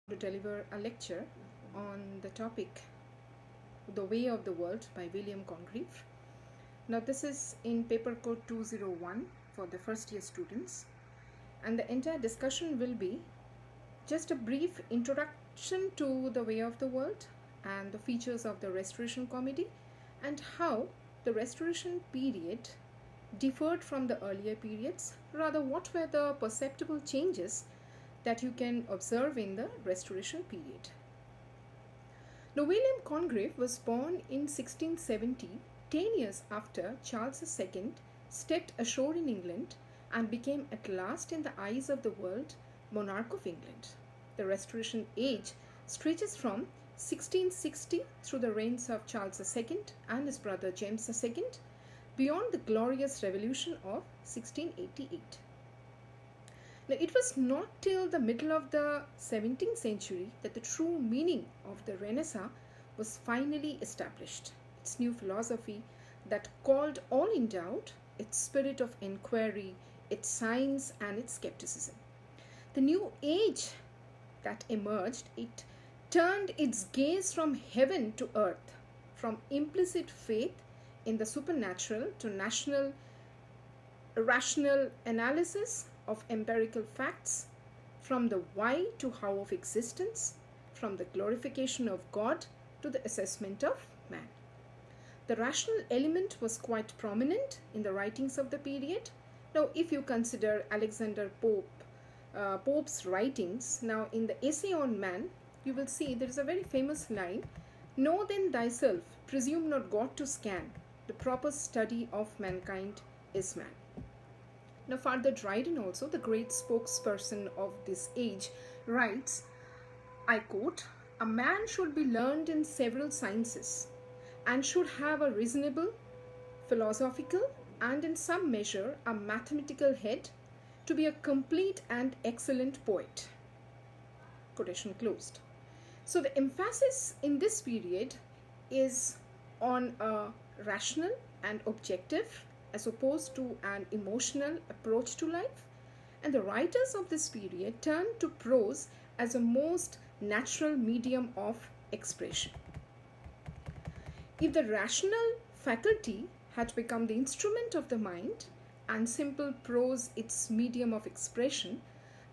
to deliver a lecture on the topic The Way of the World by William Congreve. Now this is in paper code 201 for the first year students, and the entire discussion will be just a brief introduction to the way of the world and the features of the Restoration Comedy and how the Restoration period differed from the earlier periods, rather what were the perceptible changes that you can observe in the Restoration period. Now, William Congreve was born in 1670, 10 years after Charles II stepped ashore in England and became at last in the eyes of the world monarch of England. The Restoration age stretches from 1660 through the reigns of Charles II and his brother James II beyond the glorious revolution of 1688. Now, it was not till the middle of the 17th century that the true meaning of the Renaissance was finally established. Its new philosophy that called all in doubt, its spirit of inquiry, its science and its skepticism. The new age that emerged, it turned its gaze from heaven to earth, from implicit faith in the supernatural to rational analysis of empirical facts, from the why to how of existence, from the glorification of God to the assessment of man. The rational element was quite prominent in the writings of the period. Now, if you consider Alexander Pope's writings, now in the Essay on Man, you will see there is a very famous line, "Know then thyself, presume not God to scan, the proper study of mankind is man." Now, Father Dryden, also the great spokesperson of this age, writes, I quote, "A man should be learned in several sciences and should have a reasonable, philosophical, and in some measure a mathematical head to be a complete and excellent poet." Quotation closed. So the emphasis in this period is on a rational and objective as opposed to an emotional approach to life, and the writers of this period turned to prose as a most natural medium of expression. If the rational faculty had become the instrument of the mind and simple prose its medium of expression,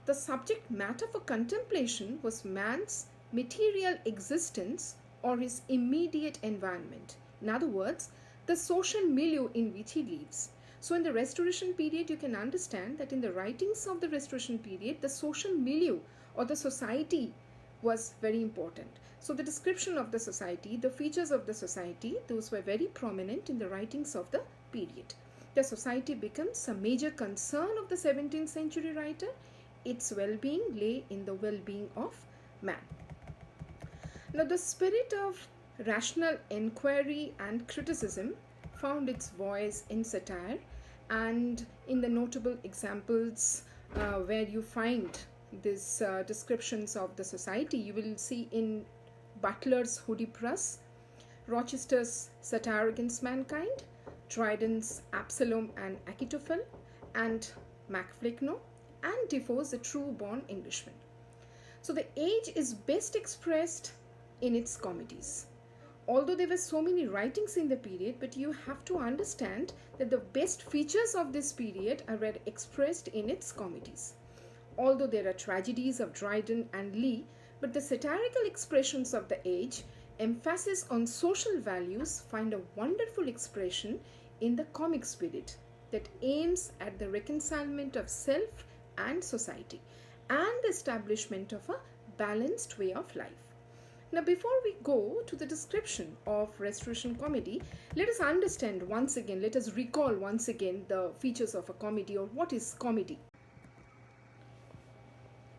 the subject matter for contemplation was man's material existence or his immediate environment. In other words, the social milieu in which he lives. So in the Restoration period, you can understand that in the writings of the Restoration period, the social milieu or the society was very important. So the description of the society, the features of the society, those were very prominent in the writings of the period. The society becomes a major concern of the 17th century writer. Its well-being lay in the well-being of man. Now, the spirit of rational inquiry and criticism found its voice in satire, and in the notable examples where you find these descriptions of the society, you will see in Butler's Hudibras, Rochester's Satire Against Mankind, Dryden's Absalom and Achitophel, and Macflecknoe, and Defoe's The True-Born Englishman. So the age is best expressed in its comedies. Although there were so many writings in the period, but you have to understand that the best features of this period are expressed in its comedies. Although there are tragedies of Dryden and Lee, but the satirical expressions of the age, emphasis on social values, find a wonderful expression in the comic spirit that aims at the reconcilement of self and society and the establishment of a balanced way of life. Now, before we go to the description of Restoration comedy, let us understand once again, let us recall once again the features of a comedy, or what is comedy.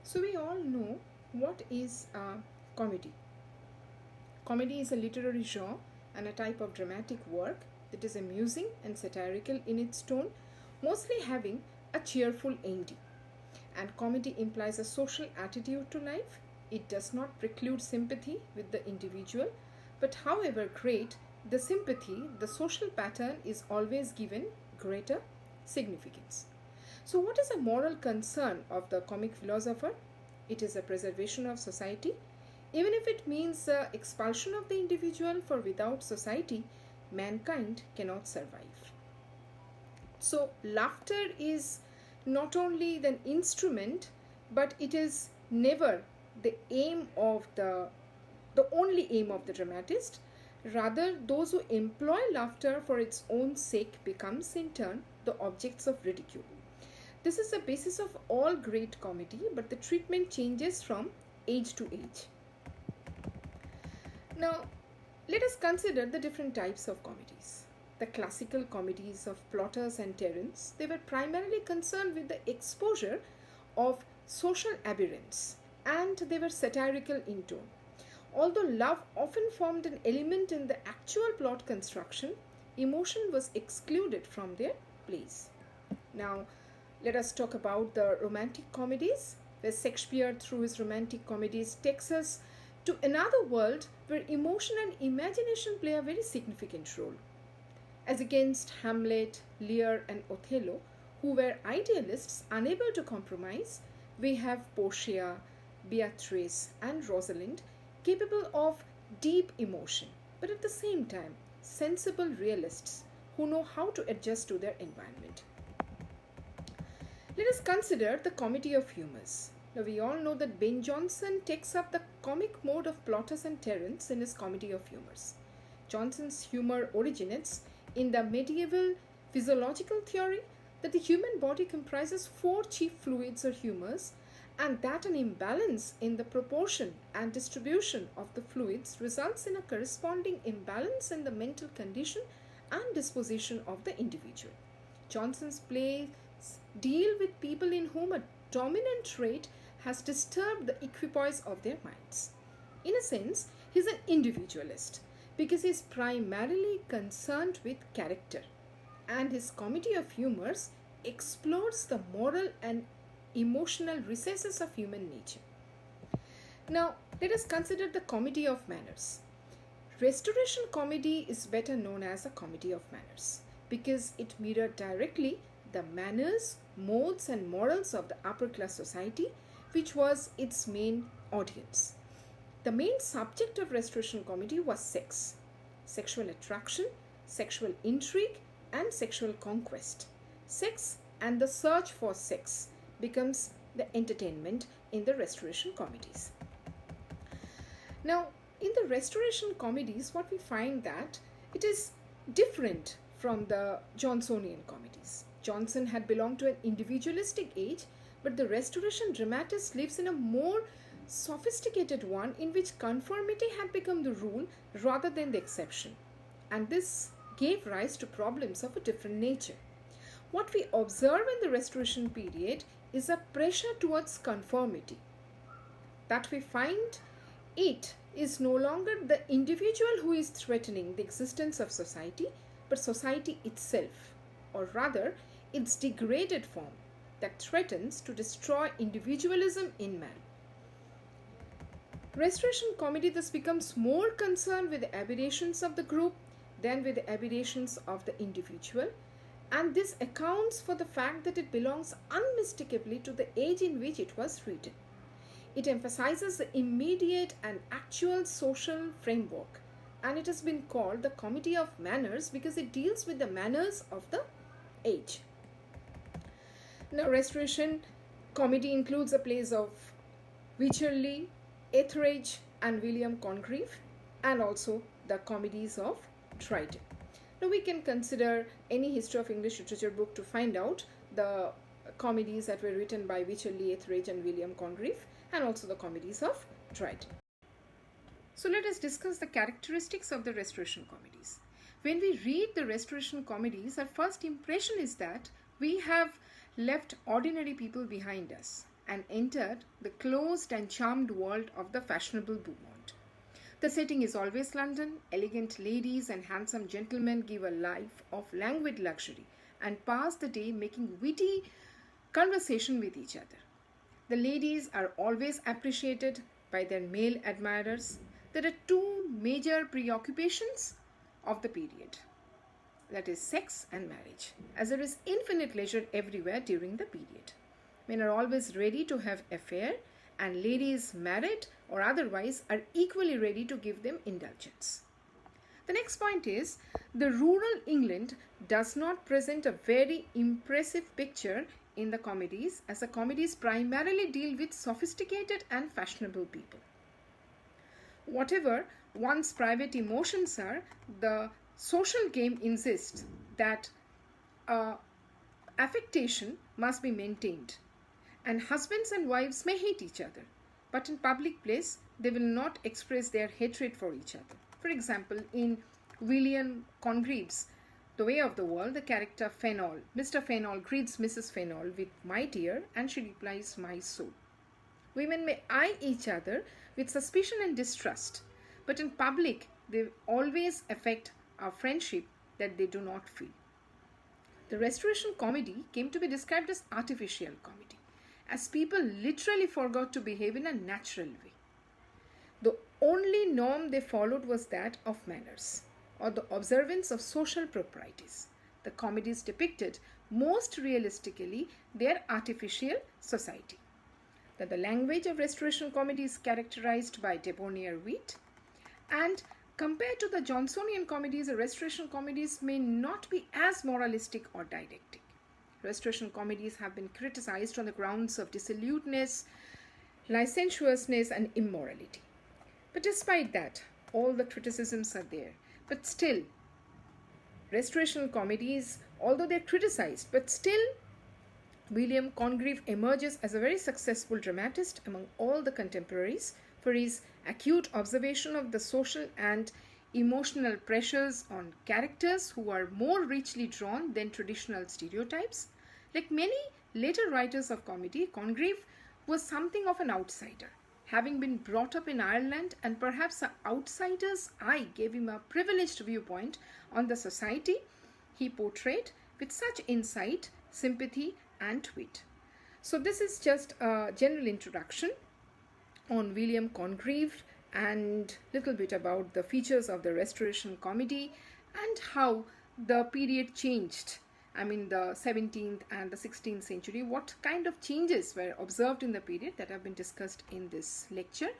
So we all know what is a comedy. Comedy is a literary genre and a type of dramatic work that is amusing and satirical in its tone, mostly having a cheerful ending. And comedy implies a social attitude to life. It does not preclude sympathy with the individual, but however great the sympathy, the social pattern is always given greater significance. So what is a moral concern of the comic philosopher? It is a preservation of society, even if it means expulsion of the individual, for without society, mankind cannot survive. So, laughter is not only the instrument, but it is never the only aim of the dramatist. Rather, those who employ laughter for its own sake becomes in turn the objects of ridicule. This is the basis of all great comedy, but the treatment changes from age to age. Now, let us consider the different types of comedies. The classical comedies of Plautus and Terence, they were primarily concerned with the exposure of social aberrance, and they were satirical in tone. Although love often formed an element in the actual plot construction, emotion was excluded from their plays. Now, let us talk about the romantic comedies, where Shakespeare, through his romantic comedies, takes us to another world where emotion and imagination play a very significant role. As against Hamlet, Lear, and Othello, who were idealists unable to compromise, we have Portia, Beatrice, and Rosalind, capable of deep emotion, but at the same time, sensible realists who know how to adjust to their environment. Let us consider the comedy of humors. Now, we all know that Ben Jonson takes up the comic mode of Plautus and Terence in his comedy of humors. Jonson's humor originates in the medieval physiological theory that the human body comprises 4 chief fluids or humors, and that an imbalance in the proportion and distribution of the fluids results in a corresponding imbalance in the mental condition and disposition of the individual. Jonson's plays deal with people in whom a dominant trait has disturbed the equipoise of their minds. In a sense, he is an individualist because he is primarily concerned with character, and his comedy of humors explores the moral and emotional recesses of human nature. Now, let us consider the comedy of manners. Restoration comedy is better known as a comedy of manners because it mirrored directly the manners, modes, and morals of the upper class society, which was its main audience. The main subject of Restoration comedy was sex, sexual attraction, sexual intrigue, and sexual conquest. Sex and the search for sex becomes the entertainment in the Restoration comedies. Now, in the Restoration comedies, what we find that it is different from the Johnsonian comedies. Jonson had belonged to an individualistic age, but the Restoration dramatist lives in a more sophisticated one in which conformity had become the rule rather than the exception. And this gave rise to problems of a different nature. What we observe in the Restoration period is a pressure towards conformity. That we find it is no longer the individual who is threatening the existence of society, but society itself, or rather its degraded form that threatens to destroy individualism in man. Restoration comedy thus becomes more concerned with the aberrations of the group than with the aberrations of the individual, and this accounts for the fact that it belongs unmistakably to the age in which it was written. It emphasizes the immediate and actual social framework, and it has been called the comedy of manners because it deals with the manners of the age. Now, Restoration comedy includes the plays of Wycherley, Etheridge, and William Congreve, and also the comedies of Dryden. Now, we can consider any history of English literature book to find out the comedies that were written by Wycherley, Etheridge, and William Congreve, and also the comedies of Dryden. So, let us discuss the characteristics of the Restoration comedies. When we read the Restoration comedies, our first impression is that we have left ordinary people behind us and entered the closed and charmed world of the fashionable Beaumont. The setting is always London. Elegant ladies and handsome gentlemen give a life of languid luxury and pass the day making witty conversation with each other. The ladies are always appreciated by their male admirers. There are 2 major preoccupations of the period, that is sex and marriage, as there is infinite leisure everywhere during the period. Men are always ready to have affair and ladies married or otherwise are equally ready to give them indulgence. The next point is the rural England does not present a very impressive picture in the comedies, as the comedies primarily deal with sophisticated and fashionable people. Whatever one's private emotions are, the social game insists that affectation must be maintained, and husbands and wives may hate each other, but in public place they will not express their hatred for each other. For example, in William Congreve's The Way of the World, the character Fenall, Mr. Fenall greets Mrs. Fenall with "my dear," and she replies "my soul." Women may eye each other with suspicion and distrust, but in public they always affect our friendship that they do not feel. The Restoration comedy came to be described as artificial comedy, as people literally forgot to behave in a natural way. The only norm they followed was that of manners, or the observance of social proprieties. The comedies depicted most realistically their artificial society. That the language of Restoration comedy is characterized by debonair wit, and compared to the Johnsonian comedies, the Restoration comedies may not be as moralistic or didactic. Restoration comedies have been criticized on the grounds of dissoluteness, licentiousness, and immorality. But despite that, all the criticisms are there. But still, Restoration comedies, although they're criticized, but still William Congreve emerges as a very successful dramatist among all the contemporaries for his acute observation of the social and emotional pressures on characters who are more richly drawn than traditional stereotypes. Like many later writers of comedy, Congreve was something of an outsider, having been brought up in Ireland, and perhaps an outsider's eye gave him a privileged viewpoint on the society he portrayed with such insight, sympathy, and wit. So this is just a general introduction on William Congreve and little bit about the features of the Restoration comedy and how the period changed. I mean, the 17th and the 16th century, what kind of changes were observed in the period that have been discussed in this lecture.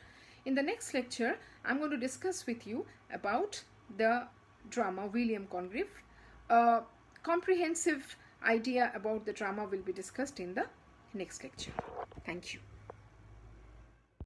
In the next lecture, I'm going to discuss with you about the drama William Congreve. A comprehensive idea about the drama will be discussed in the next lecture. Thank you.